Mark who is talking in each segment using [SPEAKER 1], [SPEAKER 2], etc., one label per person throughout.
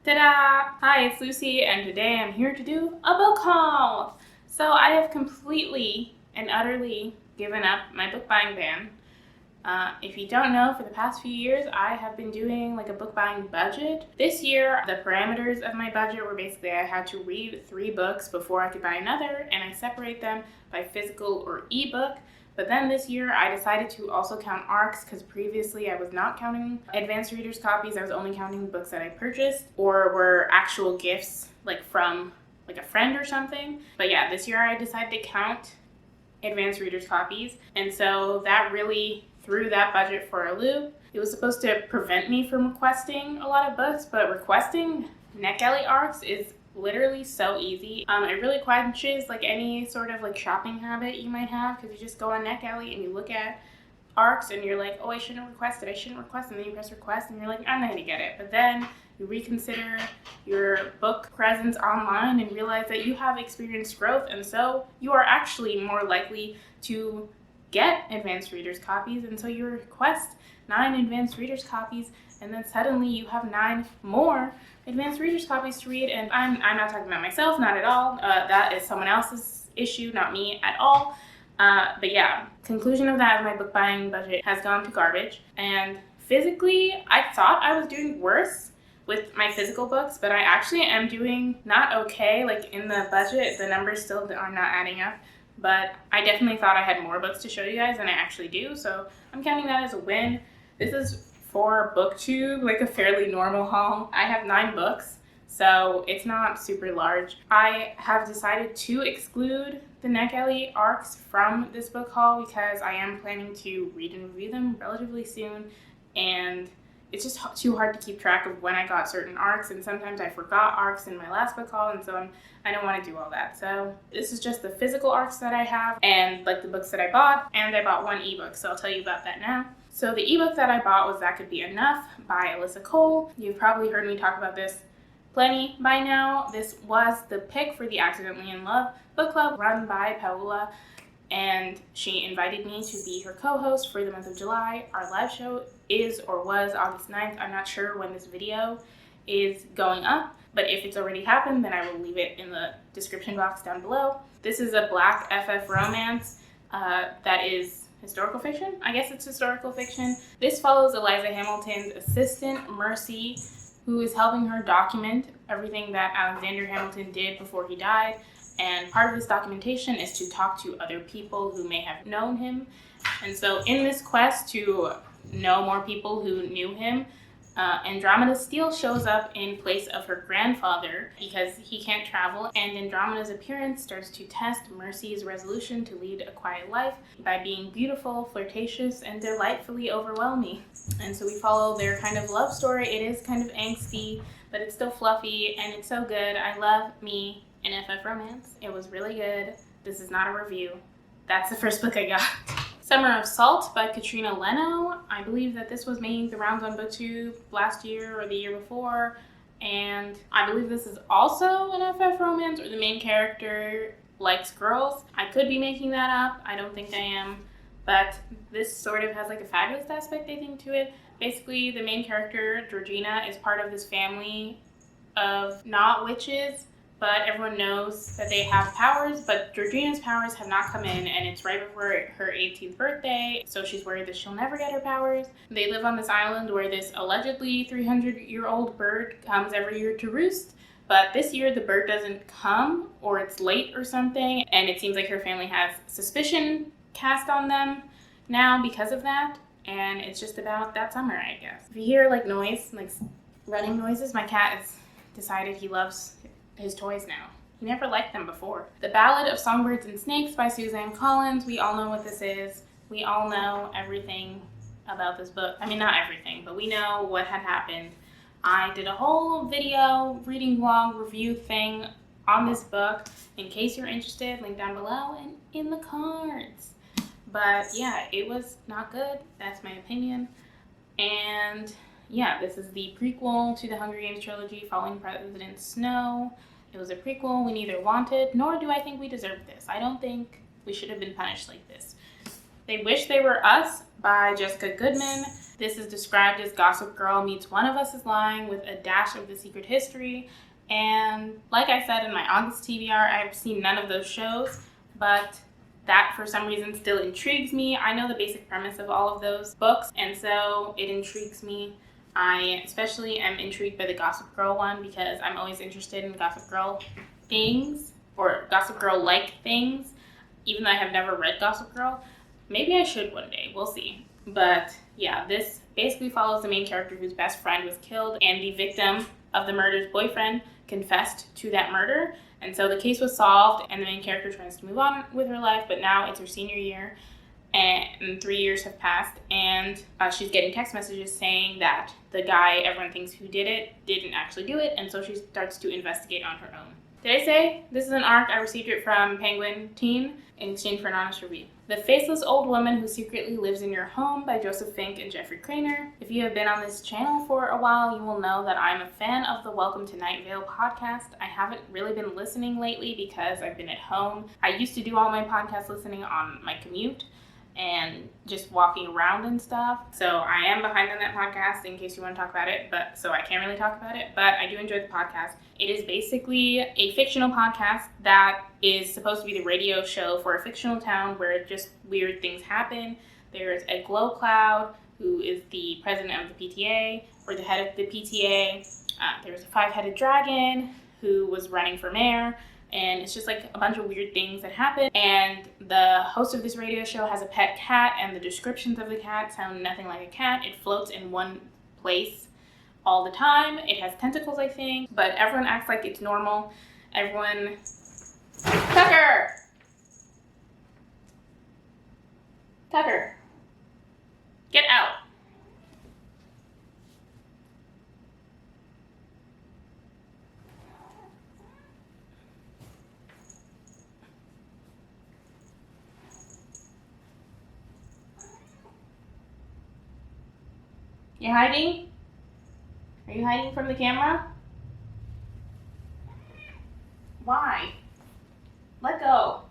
[SPEAKER 1] Ta-da! Hi, it's Lucy, and today I'm here to do a book haul! So I have completely and utterly given up my book buying ban. If you don't know, for the past few years, I have been doing like a book buying budget. This year, the parameters of my budget were basically I had to read 3 books before I could buy another, and I separate them by physical or ebook. But then this year, I decided to also count ARCs because previously I was not counting advanced readers copies. I was only counting the books that I purchased or were actual gifts like from like a friend or something. But yeah, this year I decided to count advanced readers copies, and so that really threw that budget for a loop. It was supposed to prevent me from requesting a lot of books, but requesting NetGalley ARCs is literally so easy. It really quenches like any sort of like shopping habit you might have, because you just go on NetGalley and you look at ARCs and you're like, oh, I shouldn't request it, and then you press request and you're like, I'm not gonna get it. But then you reconsider your book presence online and realize that you have experienced growth, and so you are actually more likely to get advanced readers copies, and so you request 9 advanced readers copies, and then suddenly you have 9 more advanced readers copies to read. And I'm not talking about myself, not at all. That is someone else's issue, not me at all. But yeah, conclusion of that is my book buying budget has gone to garbage. And physically, I thought I was doing worse with my physical books, but I actually am doing not okay. Like in the budget, the numbers still are not adding up. But I definitely thought I had more books to show you guys than I actually do, so I'm counting that as a win. This is for BookTube, like a fairly normal haul. I have 9 books, so it's not super large. I have decided to exclude the NetGalley ARCs from this book haul because I am planning to read and review them relatively soon, and it's just too hard to keep track of when I got certain ARCs, and sometimes I forgot ARCs in my last book haul, and so I don't want to do all that. So this is just the physical ARCs that I have and like the books that I bought, and I bought 1 ebook, so I'll tell you about that now. So the ebook that I bought was That Could Be Enough by Alyssa Cole. You've probably heard me talk about this plenty by now. This was the pick for the Accidentally in Love book club run by Paola, and she invited me to be her co-host for the month of July. Our live show is or was August 9th. I'm not sure when this video is going up, but if it's already happened, then I will leave it in the description box down below. This is a Black FF romance that is historical fiction. I guess it's historical fiction. This follows Eliza Hamilton's assistant, Mercy, who is helping her document everything that Alexander Hamilton did before he died. And part of this documentation is to talk to other people who may have known him. And so in this quest to know more people who knew him, Andromeda Steele shows up in place of her grandfather because he can't travel, and Andromeda's appearance starts to test Mercy's resolution to lead a quiet life by being beautiful, flirtatious, and delightfully overwhelming. And so we follow their kind of love story. It is kind of angsty, but it's still fluffy, and it's so good. I love me an FF romance. It was really good. This is not a review. That's the first book I got. Summer of Salt by Katrina Leno. I believe that this was making the rounds on BookTube last year or the year before, and I believe this is also an FF romance, or the main character likes girls. I could be making that up. I don't think I am, but this sort of has like a fabulous aspect, I think, to it. Basically, the main character, Georgina, is part of this family of not witches, but everyone knows that they have powers, but Georgina's powers have not come in, and it's right before her 18th birthday, so she's worried that she'll never get her powers. They live on this island where this allegedly 300-year-old bird comes every year to roost, but this year the bird doesn't come, or it's late or something, and it seems like her family has suspicion cast on them now because of that, and it's just about that summer, I guess. If you hear like noise, like running noises, my cat has decided he loves his toys now. He never liked them before. The Ballad of Songbirds and Snakes by Suzanne Collins. We all know what this is. We all know everything about this book. I mean, not everything, but we know what had happened. I did a whole video, reading vlog, review thing on this book. In case you're interested, link down below and in the cards. But yeah, it was not good. That's my opinion. And yeah, this is the prequel to the Hunger Games trilogy following President Snow. It was a prequel we neither wanted, nor do I think we deserved this. I don't think we should have been punished like this. They Wish They Were Us by Jessica Goodman. This is described as Gossip Girl meets One of Us is Lying with a dash of The Secret History. And like I said in my August TBR, I've seen none of those shows, but that for some reason still intrigues me. I know the basic premise of all of those books, and so it intrigues me. I especially am intrigued by the Gossip Girl one because I'm always interested in Gossip Girl things, or Gossip Girl-like things, even though I have never read Gossip Girl. Maybe I should one day, we'll see. But yeah, this basically follows the main character whose best friend was killed, and the victim of the murder's boyfriend confessed to that murder. And so the case was solved, and the main character tries to move on with her life, but now it's her senior year, and 3 years have passed, and she's getting text messages saying that the guy everyone thinks who did it didn't actually do it, and so she starts to investigate on her own. Did I say this is an arc? I received it from Penguin Teen in exchange for an honest review. The Faceless Old Woman Who Secretly Lives in Your Home by Joseph Fink and Jeffrey Craner. If you have been on this channel for a while, you will know that I'm a fan of the Welcome to Night Vale podcast. I haven't really been listening lately because I've been at home. I used to do all my podcast listening on my commute and just walking around and stuff. So I am behind on that podcast in case you want to talk about it, but so I can't really talk about it, but I do enjoy the podcast. It is basically a fictional podcast that is supposed to be the radio show for a fictional town where just weird things happen. There's a glow cloud who is the president of the PTA, or the head of the PTA. There's a 5-headed dragon who was running for mayor. And it's just like a bunch of weird things that happen. And the host of this radio show has a pet cat, and the descriptions of the cat sound nothing like a cat. It floats in one place all the time. It has tentacles, I think, but everyone acts like it's normal. Everyone... Tucker! Tucker! Get out! You hiding? Are you hiding from the camera? Why? Let go.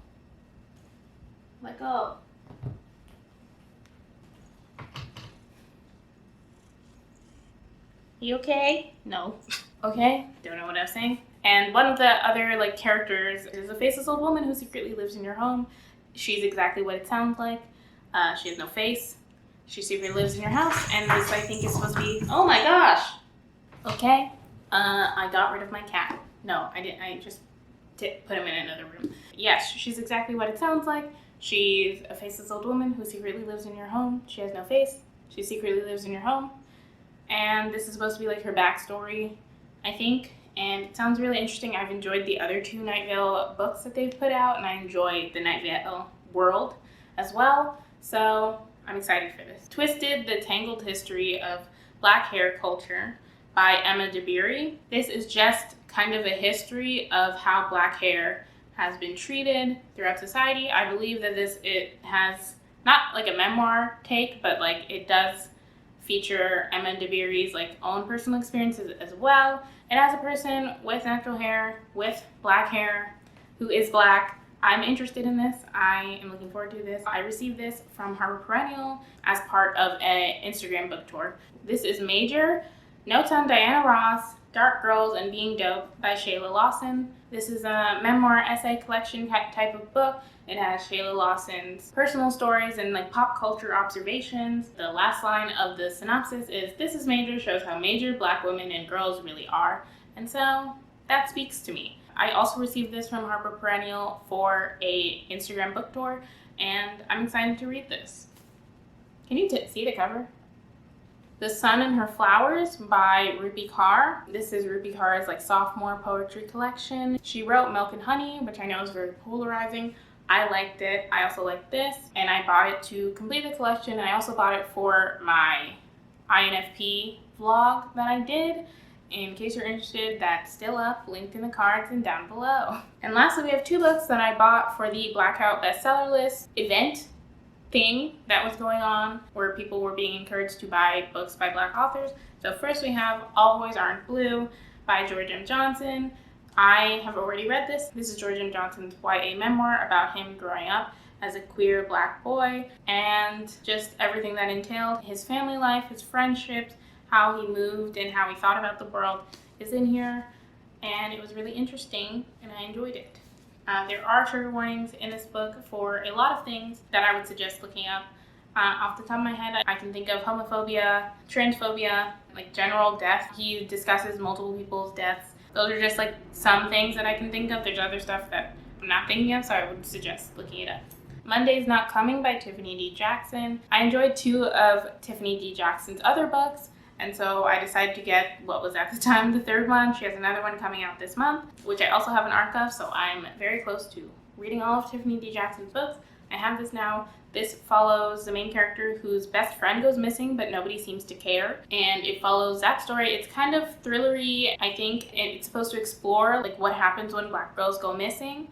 [SPEAKER 1] Let go. You okay? No. Okay, don't know what I was saying. And one of the other characters is a faceless old woman who secretly lives in your home. She's exactly what it sounds like. She has no face. She secretly lives in your house, and this, I think, is supposed to be... Oh my gosh! Okay, I got rid of my cat. No, I didn't. I just put him in another room. Yes, she's exactly what it sounds like. She's a faceless old woman who secretly lives in your home. She has no face. She secretly lives in your home. And this is supposed to be her backstory, I think. And it sounds really interesting. I've enjoyed the other 2 Night Vale books that they've put out, and I enjoy the Night Vale world as well. So... I'm excited for this. Twisted, The Tangled History of Black Hair Culture by Emma DeBerry. This is just kind of a history of how black hair has been treated throughout society. I believe that it has not a memoir take, but it does feature Emma DeBerry's own personal experiences as well. And as a person with natural hair, with black hair, who is black, I'm interested in this. I am looking forward to this. I received this from Harper Perennial as part of an Instagram book tour. This is Major, Notes on Diana Ross, Dark Girls, and Being Dope by Shayla Lawson. This is a memoir essay collection type of book. It has Shayla Lawson's personal stories and pop culture observations. The last line of the synopsis is, "This is Major shows how major black women and girls really are." And so that speaks to me. I also received this from Harper Perennial for a Instagram book tour, and I'm excited to read this. Can you see the cover? The Sun and Her Flowers by Rupi Kaur. This is Rupi Kaur's sophomore poetry collection. She wrote Milk and Honey, which I know is very polarizing. I liked it. I also liked this, and I bought it to complete the collection, and I also bought it for my INFP vlog that I did. In case you're interested, that's still up, linked in the cards and down below. And lastly, we have 2 books that I bought for the Blackout bestseller list event thing that was going on, where people were being encouraged to buy books by black authors. So first we have All Boys Aren't Blue by George M. Johnson. I have already read this. This is George M. Johnson's YA memoir about him growing up as a queer Black boy, and just everything that entailed. His family life, his friendships, how he moved, and how he thought about the world is in here, and it was really interesting, and I enjoyed it. There are trigger warnings in this book for a lot of things that I would suggest looking up. Off the top of my head, I can think of homophobia, transphobia, like general death. He discusses multiple people's deaths. Those are just like some things that I can think of. There's other stuff that I'm not thinking of, so I would suggest looking it up. Monday's Not Coming by Tiffany D. Jackson. I enjoyed 2 of Tiffany D. Jackson's other books, and so I decided to get what was at the time the 3rd one. She has another one coming out this month, which I also have an arc of, so I'm very close to reading all of Tiffany D. Jackson's books. I have this now. This follows the main character whose best friend goes missing, but nobody seems to care. And it follows that story. It's kind of thrillery, I think. It's supposed to explore like what happens when Black girls go missing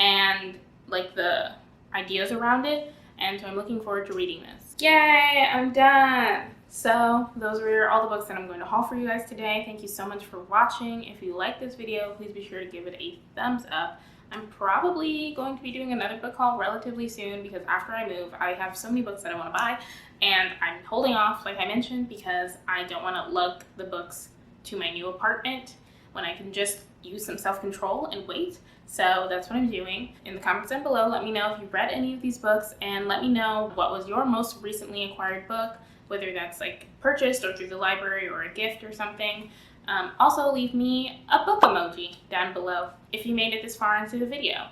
[SPEAKER 1] and like the ideas around it. And so I'm looking forward to reading this. Yay, I'm done. So those were all the books that I'm going to haul for you guys today. Thank you so much for watching. If you like this video, please be sure to give it a thumbs up. I'm probably going to be doing another book haul relatively soon because after I move, I have so many books that I want to buy, and I'm holding off, like I mentioned, because I don't want to lug the books to my new apartment when I can just use some self-control and wait. So that's what I'm doing. In the comments down below, let me know if you've read any of these books, and let me know what was your most recently acquired book, whether that's like purchased or through the library or a gift or something. Also, leave me a book emoji down below if you made it this far into the video.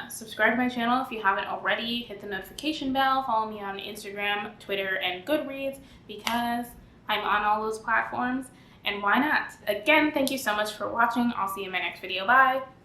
[SPEAKER 1] Subscribe to my channel if you haven't already. Hit the notification bell. Follow me on Instagram, Twitter, and Goodreads because I'm on all those platforms. And why not? Again, thank you so much for watching. I'll see you in my next video. Bye!